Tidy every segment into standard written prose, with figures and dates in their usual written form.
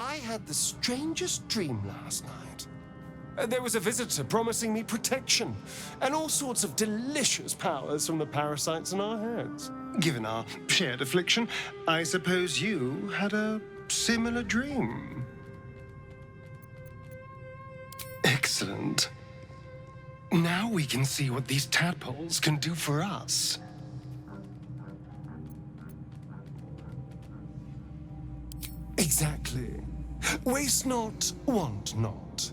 I had the strangest dream last night. There was a visitor promising me protection and all sorts of delicious powers from the parasites in our heads. Given our shared affliction, I suppose you had a similar dream. Excellent. Now we can see what these tadpoles can do for us. Exactly. Waste not, want not.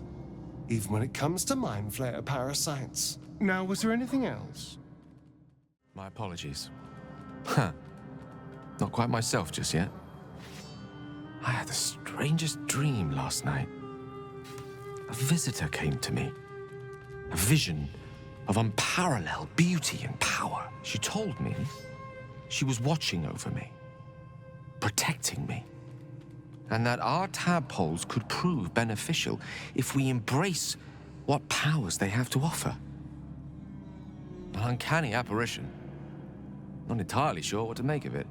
Even when it comes to mind flayer parasites. Now, was there anything else? My apologies. Huh. Not quite myself just yet. I had the strangest dream last night. A visitor came to me. A vision of unparalleled beauty and power. She told me she was watching over me, protecting me, and that our tadpoles could prove beneficial if we embrace what powers they have to offer. An uncanny apparition. Not entirely sure what to make of it.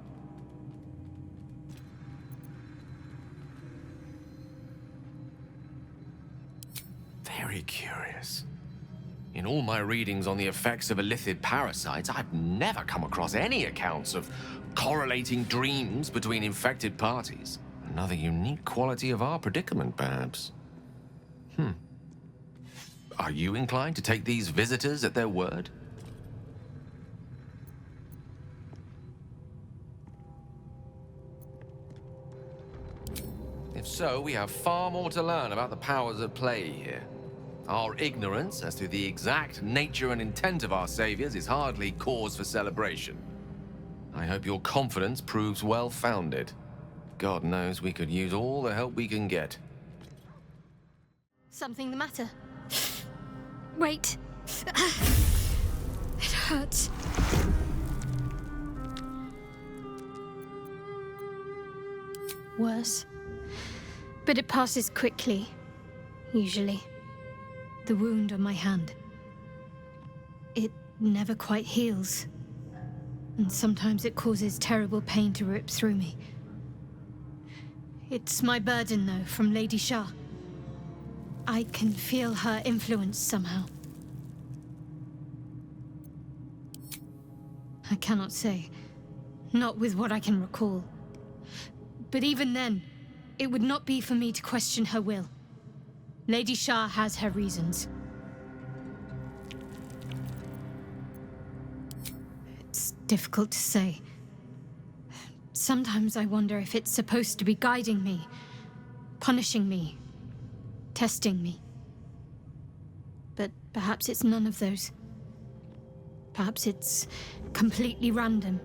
Very curious. In all my readings on the effects of illithid parasites, I've never come across any accounts of correlating dreams between infected parties. Another unique quality of our predicament, perhaps. Are you inclined to take these visitors at their word? If so, we have far more to learn about the powers at play here. Our ignorance as to the exact nature and intent of our saviors is hardly cause for celebration. I hope your confidence proves well-founded. God knows we could use all the help we can get. Something the matter? Wait. It hurts. Worse. But it passes quickly, usually. The wound on my hand. It never quite heals. And sometimes it causes terrible pain to rip through me. It's my burden, though, from Lady Shah. I can feel her influence somehow. I cannot say. Not with what I can recall. But even then, it would not be for me to question her will. Lady Shah has her reasons. It's difficult to say. Sometimes I wonder if it's supposed to be guiding me, punishing me, testing me. But perhaps it's none of those. Perhaps it's completely random.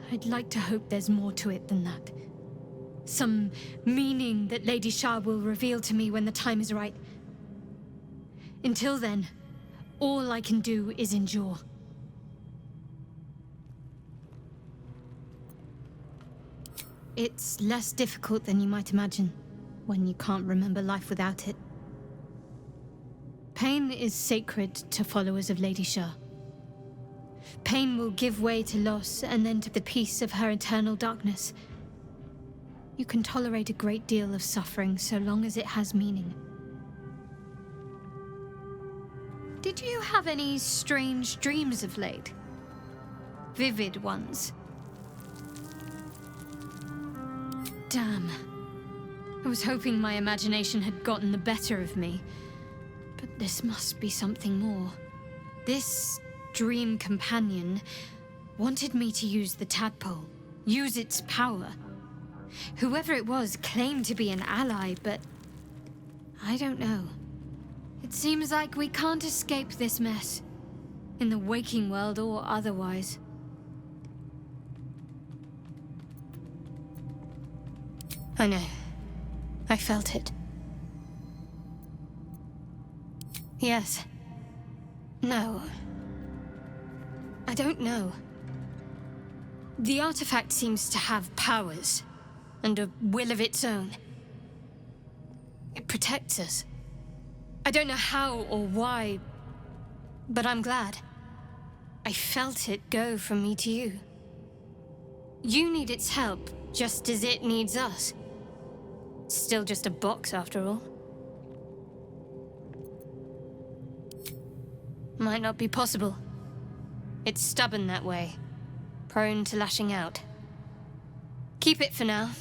I'd like to hope there's more to it than that. Some meaning that Lady Shah will reveal to me when the time is right. Until then, all I can do is endure. It's less difficult than you might imagine, when you can't remember life without it. Pain is sacred to followers of Lady Shah. Pain will give way to loss and then to the peace of her eternal darkness. You can tolerate a great deal of suffering so long as it has meaning. Did you have any strange dreams of late? Vivid ones? Damn. I was hoping my imagination had gotten the better of me. But this must be something more. This dream companion wanted me to use the tadpole, use its power. Whoever it was claimed to be an ally, but I don't know. It seems like we can't escape this mess, in the waking world or otherwise. I know. I felt it. Yes. No. I don't know. The artifact seems to have powers, and a will of its own. It protects us. I don't know how or why, but I'm glad. I felt it go from me to you. You need its help, Just as it needs us. Still just a box after all. Might not be possible. It's stubborn that way. Prone to lashing out. Keep it for now.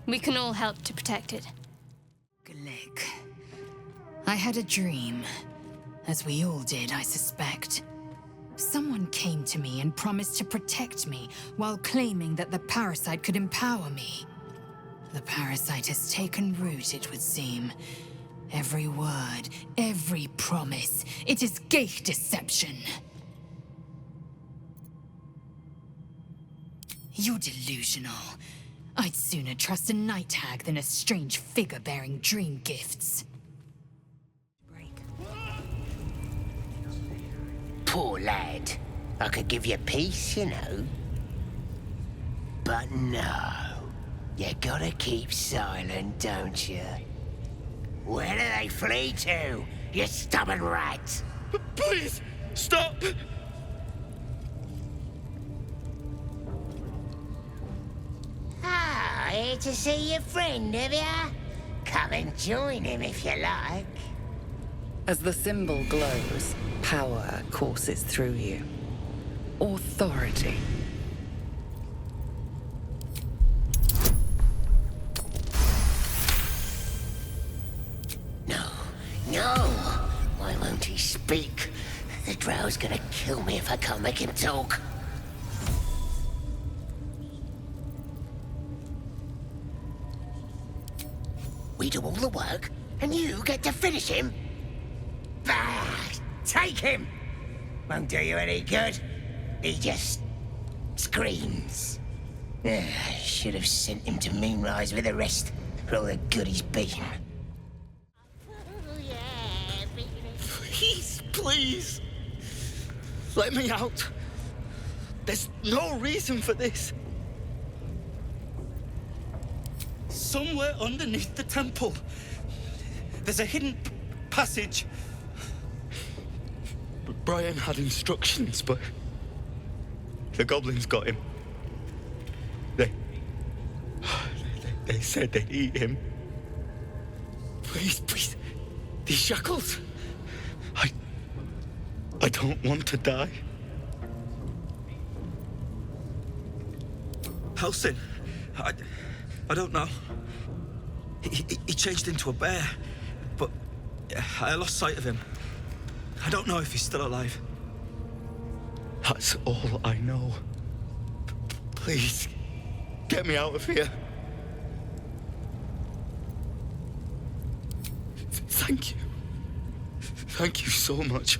We can all help to protect it. Glick. I had a dream. As we all did, I suspect. Someone came to me and promised to protect me while claiming that the parasite could empower me. The parasite has taken root, it would seem. Every word, every promise, it is gate deception. You're delusional. I'd sooner trust a night hag than a strange figure bearing dream gifts. Poor lad. I could give you peace, you know. But no. You gotta keep silent, don't you? Where do they flee to, you stubborn rat? Please, stop! Ah, here to see your friend, have ya? Come and join him if you like. As the symbol glows, power courses through you. Authority. No! Why won't he speak? The drow's gonna kill me if I can't make him talk. We do all the work, and you get to finish him? Bah! Take him! Won't do you any good. He just screams. I should have sent him to Moonrise with the rest, for all the good he's been. Please! Let me out. There's no reason for this. Somewhere underneath the temple, there's a hidden passage. Brian had instructions, but the goblins got him. They said they'd eat him. Please, these shackles. I don't want to die. Helsing, I don't know. He changed into a bear, but I lost sight of him. I don't know if he's still alive. That's all I know. Please, get me out of here. Thank you. Thank you so much.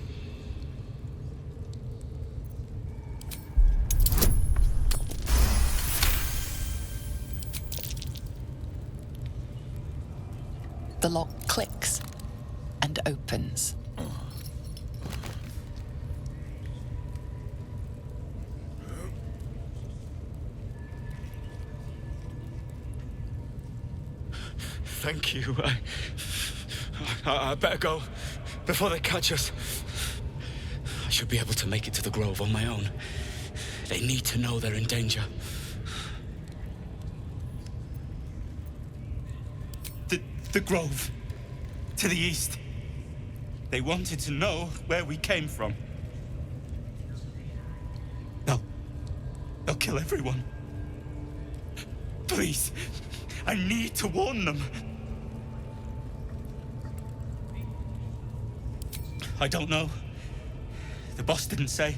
The lock clicks and opens. Thank you. I better go before they catch us. I should be able to make it to the Grove on my own. They need to know they're in danger. The Grove. To the east. They wanted to know where we came from. They'll kill everyone. Please, I need to warn them. I don't know. The boss didn't say.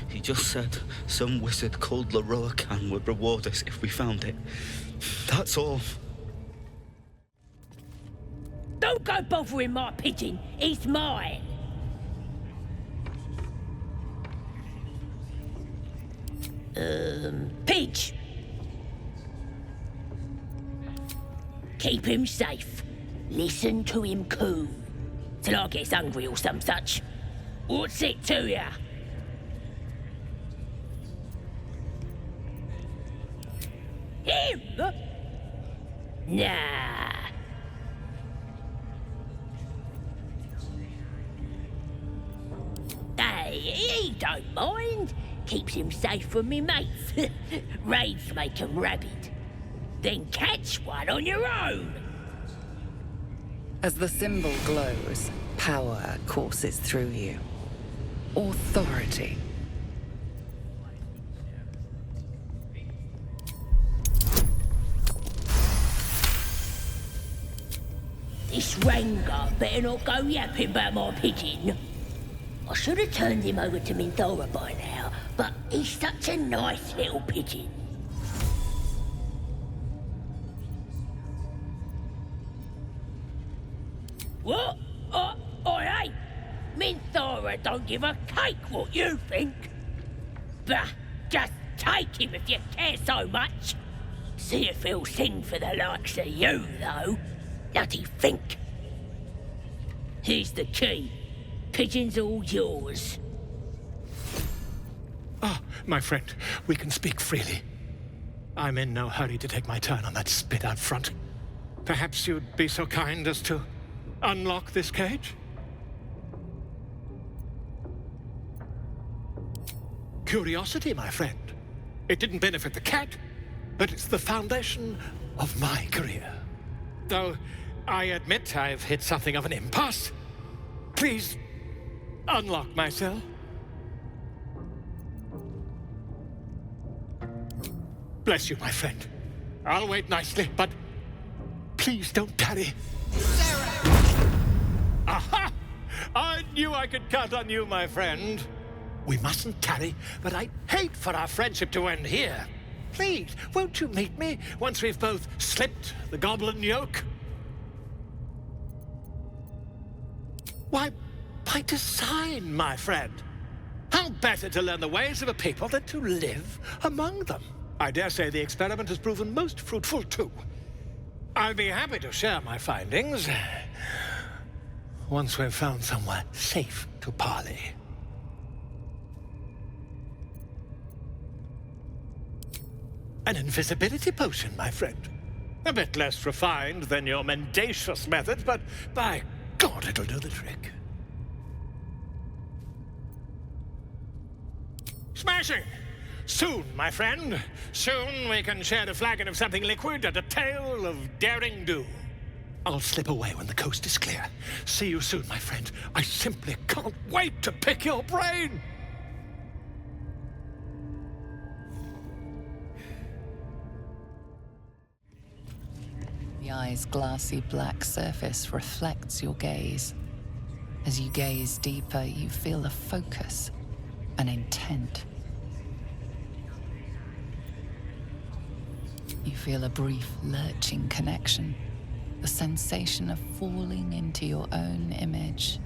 He just said some wizard called Leroacan would reward us if we found it. That's all. Don't go bothering my pigeon. It's mine. Pidge. Keep him safe. Listen to him coo. Till I gets hungry or some such. What's it to ya? Him? Nah. Hey, he don't mind. keeps him safe from me mates. Raids make 'em rabid. Then catch one on your own. As the symbol glows, power courses through you. Authority. This Rengar better not go yapping about my pigeon. I should have turned him over to Minthora by now, but he's such a nice little pigeon. What? I ain't. Minthora don't give a cake what you think. Bah, just take him if you care so much. See if he'll sing for the likes of you, though. Bloody think. Here's the key. Pigeon's all yours. Ah, my friend, we can speak freely. I'm in no hurry to take my turn on that spit out front. Perhaps you'd be so kind as to unlock this cage? Curiosity, my friend. It didn't benefit the cat, but it's the foundation of my career. Though I admit I've hit something of an impasse. Please unlock my cell. Bless you, my friend. I'll wait nicely, but please don't tarry. Aha! I knew I could count on you, my friend. We mustn't tarry, but I'd hate for our friendship to end here. Please, won't you meet me once we've both slipped the goblin yoke? Why, by design, my friend. How better to learn the ways of a people than to live among them? I dare say the experiment has proven most fruitful, too. I'll be happy to share my findings once we've found somewhere safe to parley. An invisibility potion, my friend. A bit less refined than your mendacious methods, but by God, it'll do the trick. Smashing! Soon, my friend. Soon we can share a flagon of something liquid and a tale of daring do. I'll slip away when the coast is clear. See you soon, my friend. I simply can't wait to pick your brain! The eye's glassy black surface reflects your gaze. As you gaze deeper, you feel a focus, an intent. You feel a brief, lurching connection, the sensation of falling into your own image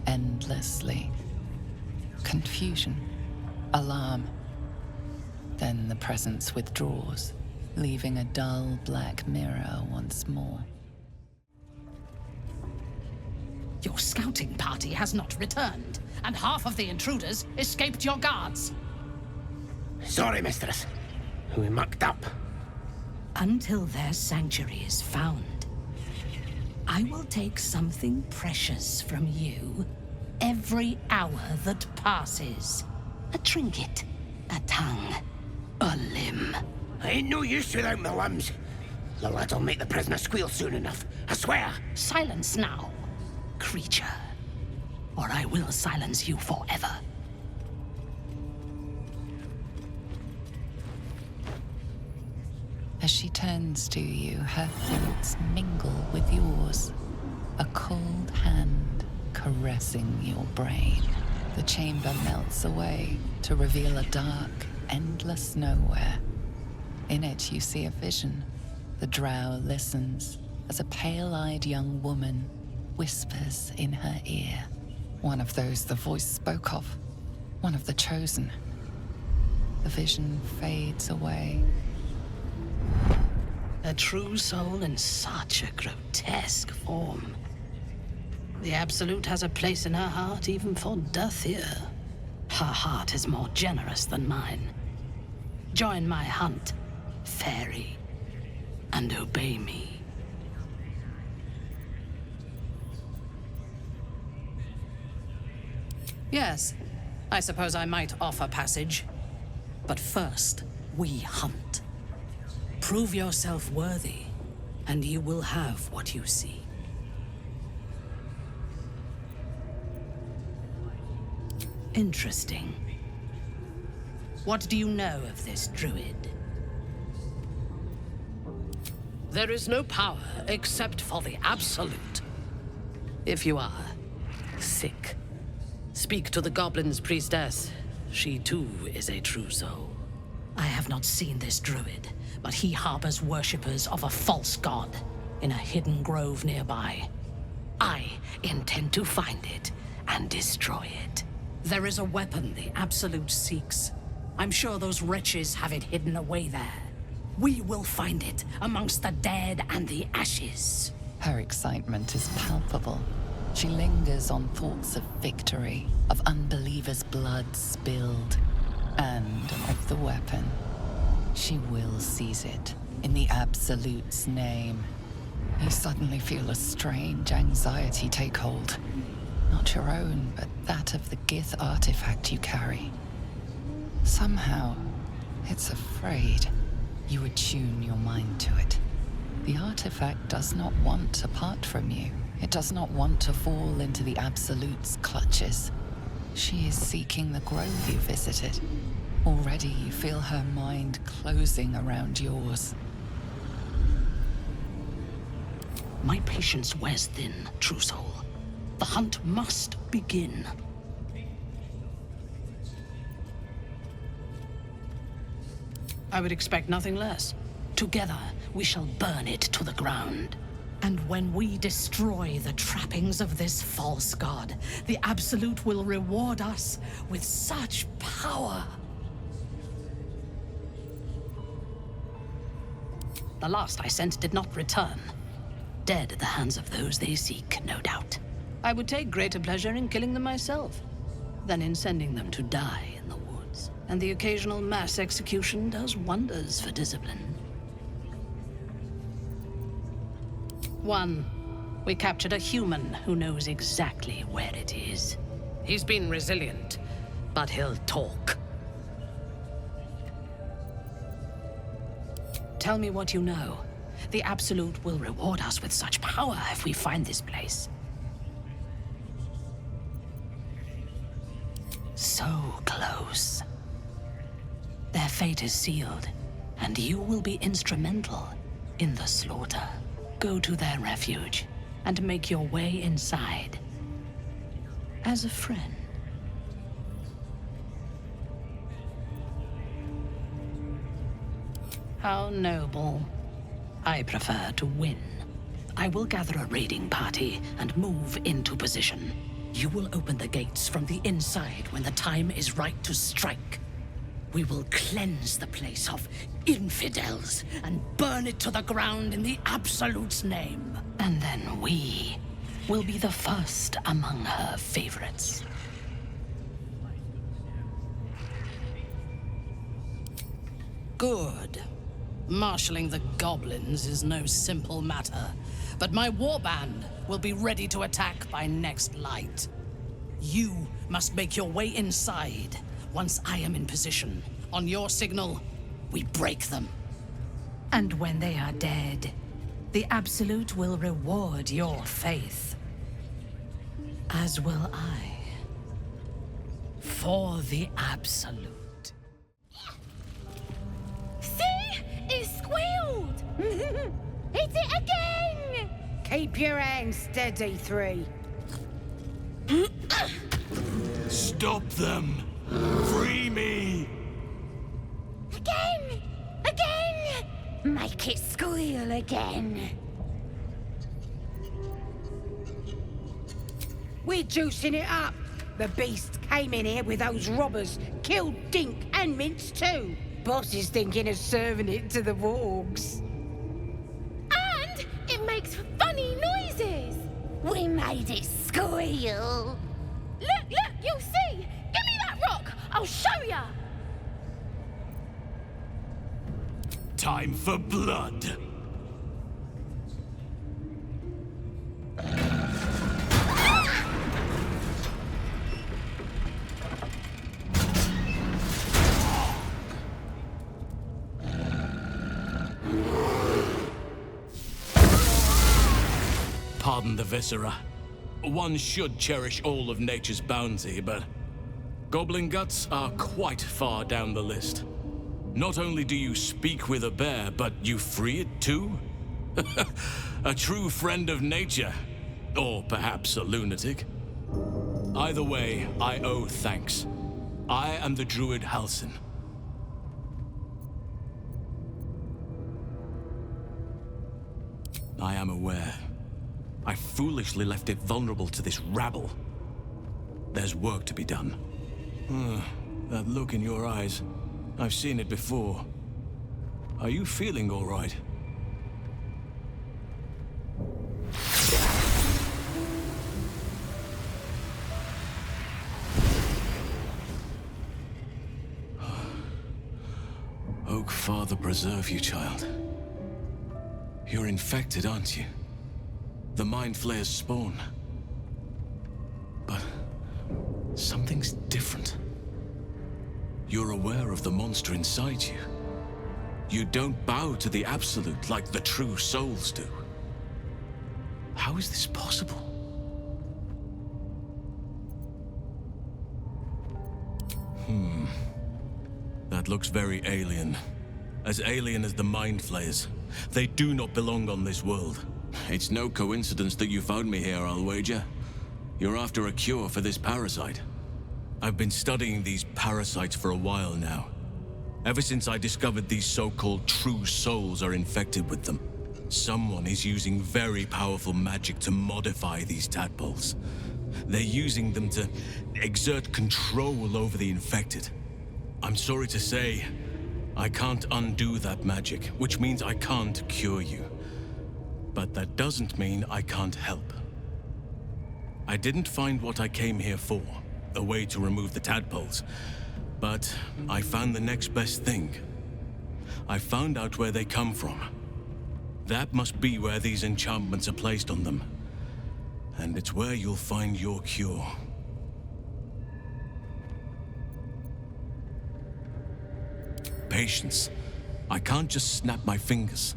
endlessly. Confusion, alarm. Then the presence withdraws, leaving a dull black mirror once more. Your scouting party has not returned, and half of the intruders escaped your guards. Sorry, mistress. We mucked up. Until their sanctuary is found, I will take something precious from you every hour that passes. A trinket, a tongue, a limb. I ain't no use without my limbs. The lad'll make the prisoner squeal soon enough, I swear. Silence now, creature, or I will silence you forever. As she turns to you, her thoughts mingle with yours. A cold hand caressing your brain. The chamber melts away to reveal a dark, endless nowhere. In it, you see a vision. The drow listens as a pale-eyed young woman whispers in her ear. One of those the voice spoke of. One of the chosen. The vision fades away. A true soul in such a grotesque form. The Absolute has a place in her heart even for Dathir. Her heart is more generous than mine. Join my hunt, fairy, and obey me. Yes, I suppose I might offer passage. But first, we hunt. Prove yourself worthy, and you will have what you seek. Interesting. What do you know of this druid? There is no power except for the absolute. If you are sick, speak to the goblin's priestess. She too is a true soul. I have not seen this druid, but he harbors worshippers of a false god in a hidden grove nearby. I intend to find it and destroy it. There is a weapon the Absolute seeks. I'm sure those wretches have it hidden away there. We will find it amongst the dead and the ashes. Her excitement is palpable. She lingers on thoughts of victory, of unbelievers' blood spilled, and of the weapon. She will seize it, in the Absolute's name. You suddenly feel a strange anxiety take hold. Not your own, but that of the Gith artifact you carry. Somehow, it's afraid. You attune your mind to it. The artifact does not want to part from you. It does not want to fall into the Absolute's clutches. She is seeking the grove you visited. Already you feel her mind closing around yours. My patience wears thin, true soul. The hunt must begin. I would expect nothing less. Together, we shall burn it to the ground. And when we destroy the trappings of this false god, the Absolute will reward us with such power. The last I sent did not return. Dead at the hands of those they seek, no doubt. I would take greater pleasure in killing them myself than in sending them to die in the woods. And the occasional mass execution does wonders for discipline. 1. We captured a human who knows exactly where it is. He's been resilient, but he'll talk. Tell me what you know. The Absolute will reward us with such power if we find this place. So close. Their fate is sealed, and you will be instrumental in the slaughter. Go to their refuge and make your way inside. As a friend. How noble. I prefer to win. I will gather a raiding party and move into position. You will open the gates from the inside when the time is right to strike. We will cleanse the place of infidels and burn it to the ground in the Absolute's name. And then we will be the first among her favorites. Good. Marshalling the goblins is no simple matter, but my warband will be ready to attack by next light. You must make your way inside. Once I am in position, on your signal, we break them. And when they are dead, the Absolute will reward your faith. As will I. For the Absolute. See? It squealed! Hit it again! Keep your hands steady, 3. Stop them! Free me! Again! Again! Make it squeal again. We're juicing it up. The beast came in here with those robbers, killed Dink and Mince too. Boss is thinking of serving it to the wargs. And it makes funny noises. We made it squeal. Look, you'll see. Give me that rock. I'll show ya. Time for blood. Pardon the viscera. One should cherish all of nature's bounty, but goblin guts are quite far down the list. Not only do you speak with a bear, but you free it too? A true friend of nature. Or perhaps a lunatic. Either way, I owe thanks. I am the druid Halsin. I am aware. I foolishly left it vulnerable to this rabble. There's work to be done. That look in your eyes. I've seen it before. Are you feeling all right? Oak Father preserve you, child. You're infected, aren't you? The Mind Flayer's spawn. But something's different. You're aware of the monster inside you. You don't bow to the Absolute like the true souls do. How is this possible? That looks very alien. As alien as the Mind Flayers. They do not belong on this world. It's no coincidence that you found me here, I'll wager. You're after a cure for this parasite. I've been studying these parasites for a while now. Ever since I discovered these so-called true souls are infected with them. Someone is using very powerful magic to modify these tadpoles. They're using them to exert control over the infected. I'm sorry to say, I can't undo that magic, which means I can't cure you. But that doesn't mean I can't help. I didn't find what I came here for, a way to remove the tadpoles, but I found the next best thing. I found out where they come from. That must be where these enchantments are placed on them. And it's where you'll find your cure. Patience. I can't just snap my fingers.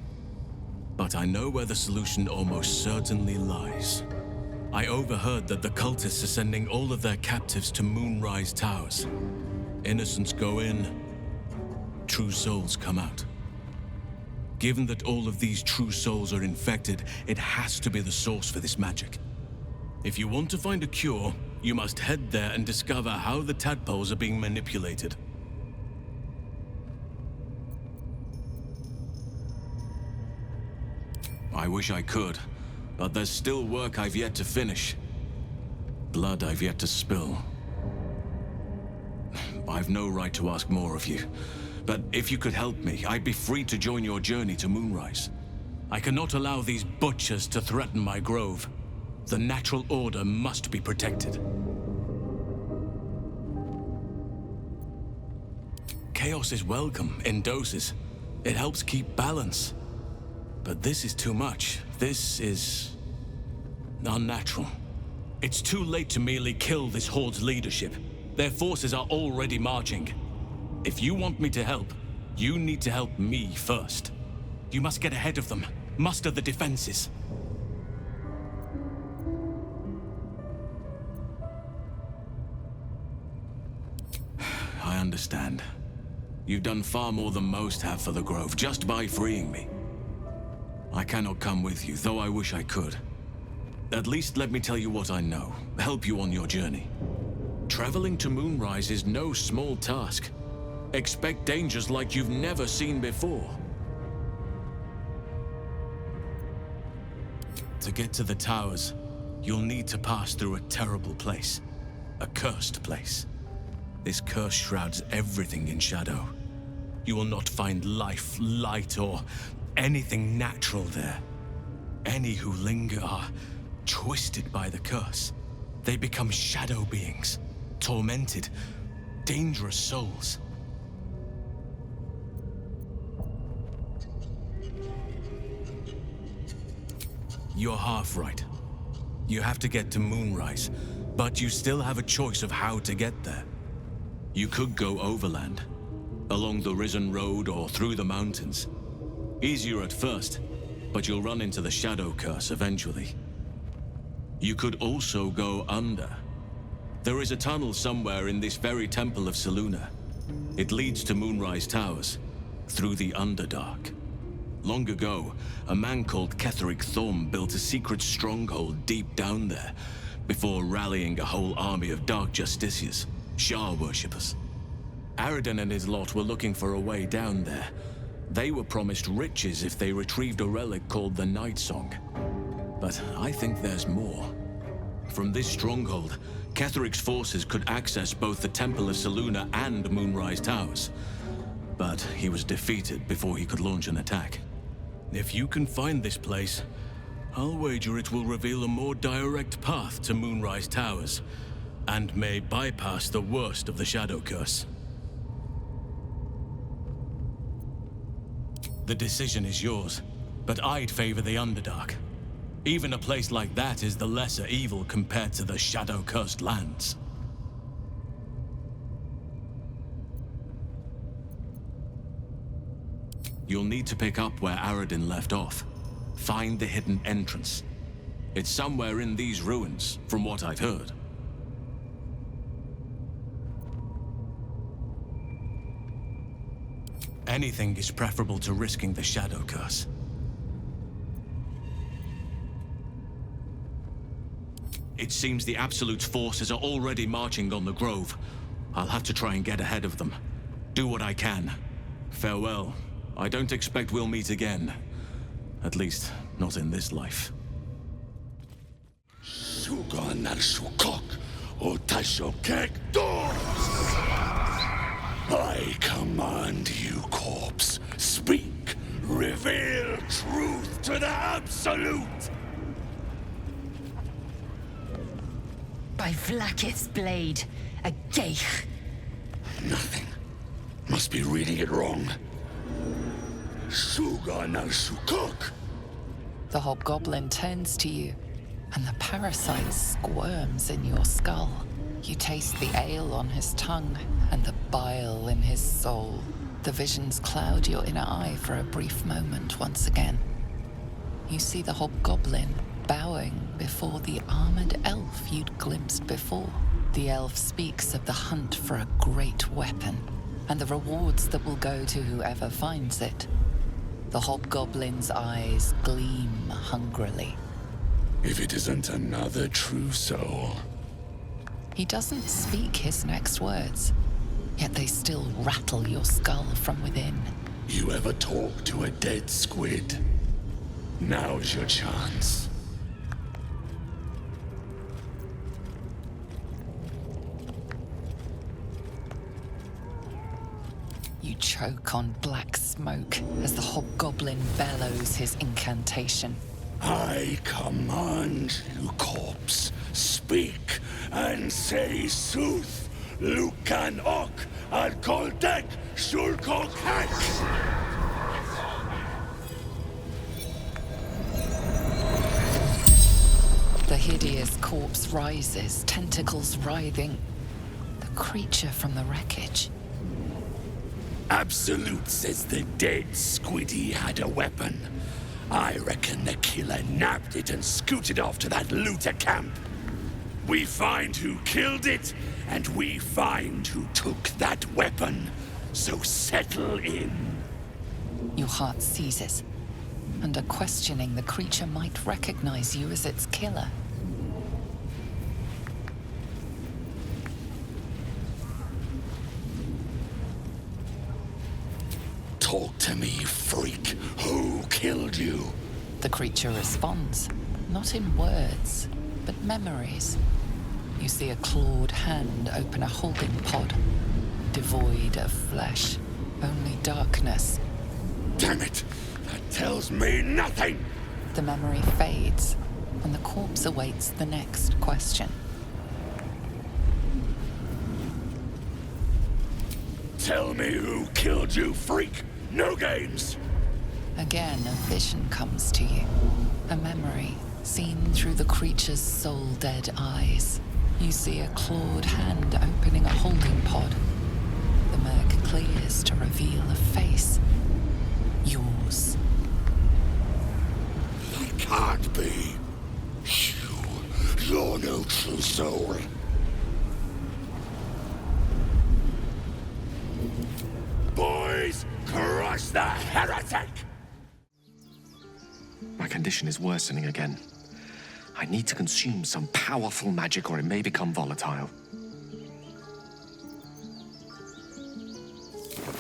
But I know where the solution almost certainly lies. I overheard that the cultists are sending all of their captives to Moonrise Towers. Innocents go in, true souls come out. Given that all of these true souls are infected, it has to be the source for this magic. If you want to find a cure, you must head there and discover how the tadpoles are being manipulated. I wish I could, but there's still work I've yet to finish. Blood I've yet to spill. I've no right to ask more of you, but if you could help me, I'd be free to join your journey to Moonrise. I cannot allow these butchers to threaten my grove. The natural order must be protected. Chaos is welcome in doses. It helps keep balance. But this is too much. This is unnatural. It's too late to merely kill this horde's leadership. Their forces are already marching. If you want me to help, you need to help me first. You must get ahead of them, muster the defenses. I understand. You've done far more than most have for the Grove, just by freeing me. I cannot come with you, though I wish I could. At least let me tell you what I know, help you on your journey. Traveling to Moonrise is no small task. Expect dangers like you've never seen before. To get to the towers, you'll need to pass through a terrible place. A cursed place. This curse shrouds everything in shadow. You will not find life, light, or anything natural there. Any who linger are twisted by the curse. They become shadow beings, tormented, dangerous souls. You're half right. You have to get to Moonrise, but you still have a choice of how to get there. You could go overland, along the Risen Road or through the mountains. Easier at first, but you'll run into the Shadow Curse eventually. You could also go under. There is a tunnel somewhere in this very temple of Selûne. It leads to Moonrise Towers, through the Underdark. Long ago, a man called Ketheric Thorm built a secret stronghold deep down there, before rallying a whole army of Dark Justiciars, Shah worshippers. Aradin and his lot were looking for a way down there. They were promised riches if they retrieved a relic called the Night Song. But I think there's more. From this stronghold, Ketheric's forces could access both the Temple of Selûne and Moonrise Towers. But he was defeated before he could launch an attack. If you can find this place, I'll wager it will reveal a more direct path to Moonrise Towers, and may bypass the worst of the Shadow Curse. The decision is yours, but I'd favor the Underdark. Even a place like that is the lesser evil compared to the Shadow-cursed lands. You'll need to pick up where Aradin left off. Find the hidden entrance. It's somewhere in these ruins, from what I've heard. Anything is preferable to risking the Shadow Curse. It seems the Absolute's forces are already marching on the Grove. I'll have to try and get ahead of them. Do what I can. Farewell. I don't expect we'll meet again. At least, not in this life. Sugan al Shukok, Otashokek Doors! I command you, corpse. Speak. Reveal truth to the Absolute! By Vlaakith's blade, a geich. Nothing. Must be reading it wrong. Sugan al Shukok! The hobgoblin turns to you, and the parasite squirms in your skull. You taste the ale on his tongue and the bile in his soul. The visions cloud your inner eye for a brief moment once again. You see the hobgoblin bowing before the armored elf you'd glimpsed before. The elf speaks of the hunt for a great weapon, and the rewards that will go to whoever finds it. The hobgoblin's eyes gleam hungrily. If it isn't another true soul. He doesn't speak his next words, yet they still rattle your skull from within. You ever talk to a dead squid? Now's your chance. You choke on black smoke as the hobgoblin bellows his incantation. I command you, corpse. Speak and say sooth. Lucan ok al koldek shulkok hek. The hideous corpse rises, tentacles writhing. The creature from the wreckage. Absolute says the dead squiddy had a weapon. I reckon the killer nabbed it and scooted off to that looter camp. We find who killed it, and we find who took that weapon. So settle in. Your heart seizes. Under questioning, the creature might recognize you as its killer. Talk to me, freak. Who killed you? The creature responds, not in words, but memories. You see a clawed hand open a holding pod, devoid of flesh, only darkness. Damn it! That tells me nothing! The memory fades, and the corpse awaits the next question. Tell me who killed you, freak! No games! Again, a vision comes to you. A memory, seen through the creature's soul-dead eyes. You see a clawed hand opening a holding pod. The murk clears to reveal a face. Yours. That can't be. You immortal soul. Boys, crush the heretic! My condition is worsening again. I need to consume some powerful magic or it may become volatile.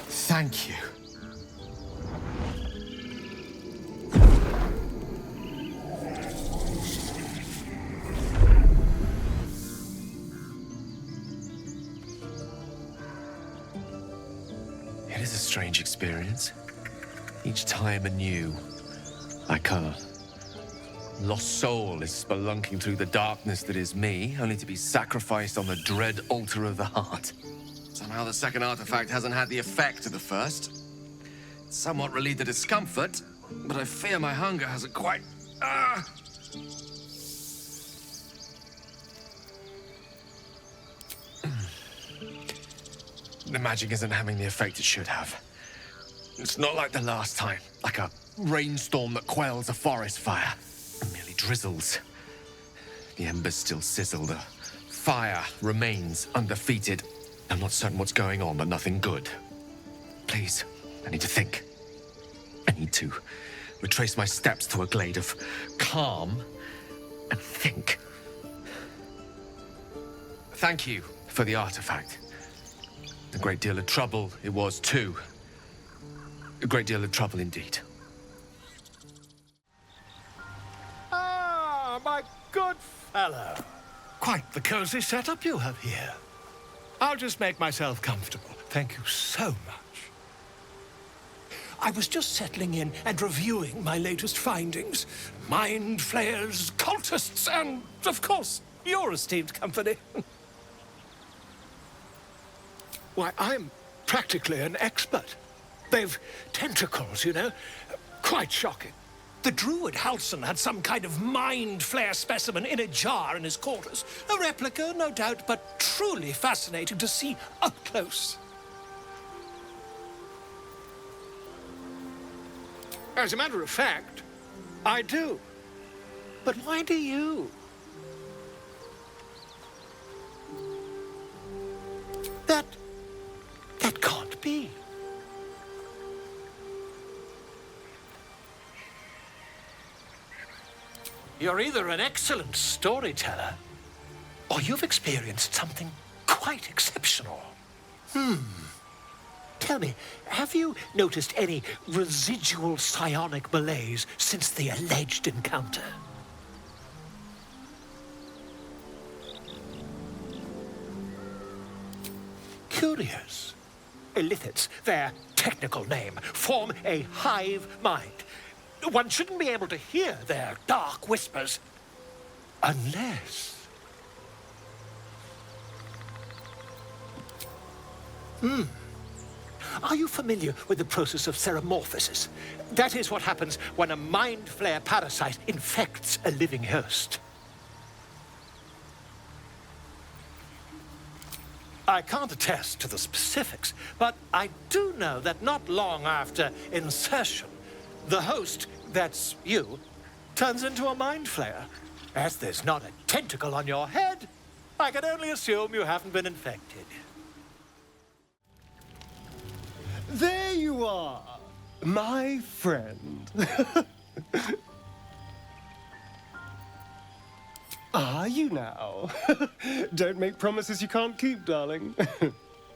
Thank you. It is a strange experience. Each time anew, like a lost soul is spelunking through the darkness that is me, only to be sacrificed on the dread altar of the heart. Somehow the second artifact hasn't had the effect of the first. It's somewhat relieved the discomfort, but I fear my hunger hasn't quite... The magic isn't having the effect it should have. It's not like the last time, like a rainstorm that quells a forest fire. It merely drizzles. The embers still sizzle, the fire remains undefeated. I'm not certain what's going on, but nothing good. Please, I need to think. I need to retrace my steps to a glade of calm and think. Thank you for the artifact. A great deal of trouble it was, too. A great deal of trouble indeed. Ah, my good fellow. Quite the cozy setup you have here. I'll just make myself comfortable. Thank you so much. I was just settling in and reviewing my latest findings. Mind flayers, cultists, and, of course, your esteemed company. Why, I'm practically an expert. They've tentacles, you know. Quite shocking. The druid Halson had some kind of mind flare specimen in a jar in his quarters. A replica, no doubt, but truly fascinating to see up close. As a matter of fact, I do. But why do you? That can't be. You're either an excellent storyteller, or you've experienced something quite exceptional. Tell me, have you noticed any residual psionic malaise since the alleged encounter? Curious. Illithids, their technical name, form a hive mind. One shouldn't be able to hear their dark whispers unless... Are you familiar with the process of theromorphosis? That is what happens when a mind flare parasite infects a living host. I can't attest to the specifics, but I do know that not long after insertion, the host, that's you, turns into a mind flayer. As there's not a tentacle on your head, I can only assume you haven't been infected. There you are, my friend. Are you now? Don't make promises you can't keep, darling.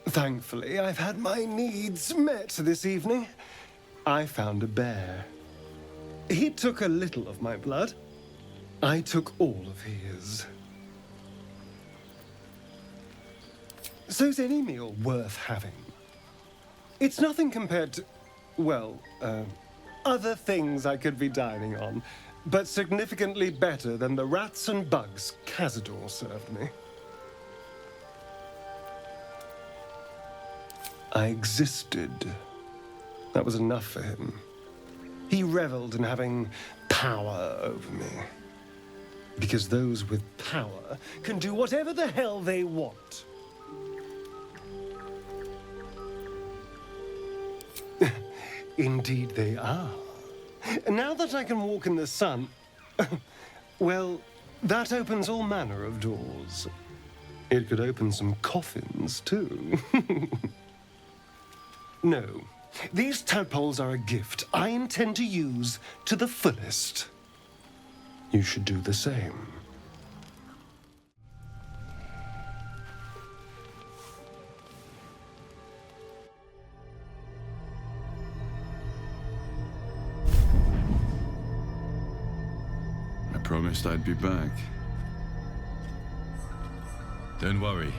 Thankfully, I've had my needs met this evening. I found a bear. He took a little of my blood. I took all of his. So's any meal worth having. It's nothing compared to, well, other things I could be dining on, but significantly better than the rats and bugs Cazador served me. I existed. That was enough for him. He reveled in having power over me. Because those with power can do whatever the hell they want. Indeed they are. Now that I can walk in the sun, well, That opens all manner of doors. It could open some coffins, too. No. These tadpoles are a gift I intend to use to the fullest. You should do the same. I promised I'd be back. Don't worry.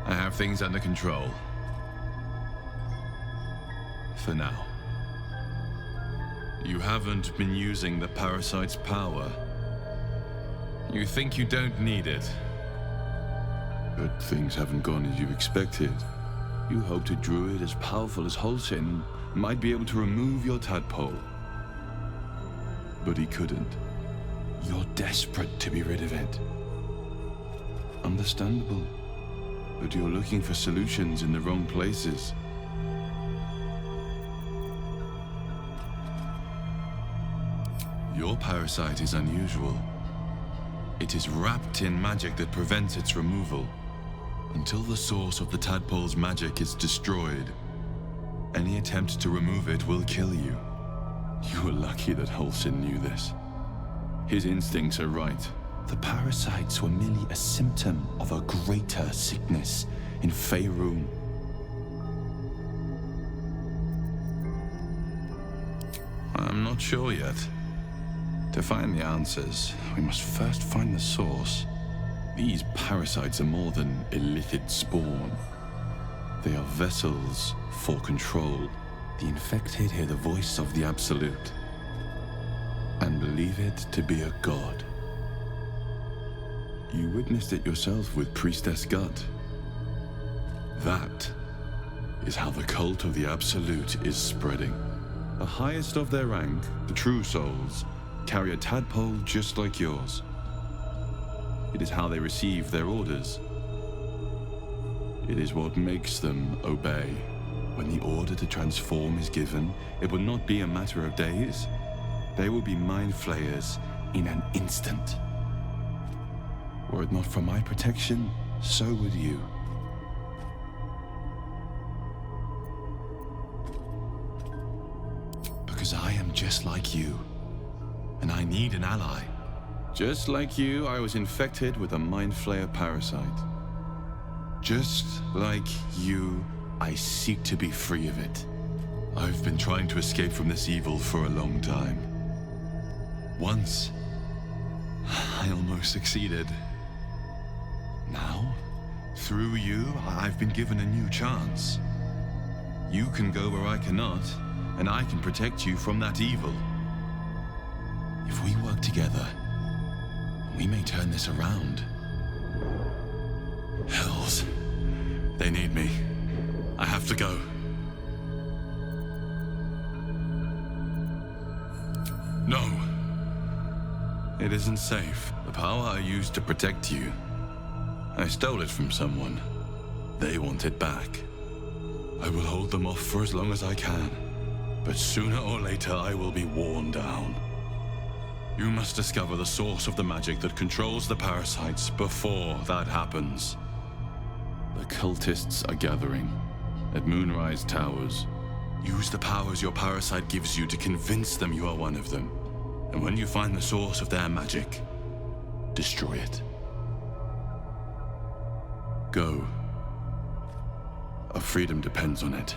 I have things under control. For now. You haven't been using the parasite's power. You think you don't need it. But things haven't gone as you expected. You hoped a druid as powerful as Holsin might be able to remove your tadpole. But he couldn't. You're desperate to be rid of it. Understandable. But you're looking for solutions in the wrong places. Your parasite is unusual. It is wrapped in magic that prevents its removal. Until the source of the tadpole's magic is destroyed, any attempt to remove it will kill you. You were lucky that Holsin knew this. His instincts are right. The parasites were merely a symptom of a greater sickness in Faerun. I'm not sure yet. To find the answers, we must first find the source. These parasites are more than illicit spawn. They are vessels for control. The infected hear the voice of the Absolute and believe it to be a god. You witnessed it yourself with Priestess Gut. That is how the cult of the Absolute is spreading. The highest of their rank, the true souls, carry a tadpole just like yours. It is how they receive their orders. It is what makes them obey. When the order to transform is given, it will not be a matter of days. They will be mind flayers in an instant. Were it not for my protection, so would you. Because I am just like you. And I need an ally. Just like you, I was infected with a Mind Flayer parasite. Just like you, I seek to be free of it. I've been trying to escape from this evil for a long time. Once, I almost succeeded. Now, through you, I've been given a new chance. You can go where I cannot, and I can protect you from that evil. If we work together, we may turn this around. Hells. They need me. I have to go. No. It isn't safe. The power I used to protect you, I stole it from someone. They want it back. I will hold them off for as long as I can. But sooner or later, I will be worn down. You must discover the source of the magic that controls the parasites before that happens. The cultists are gathering at Moonrise Towers. Use the powers your parasite gives you to convince them you are one of them. And when you find the source of their magic, destroy it. Go. Our freedom depends on it.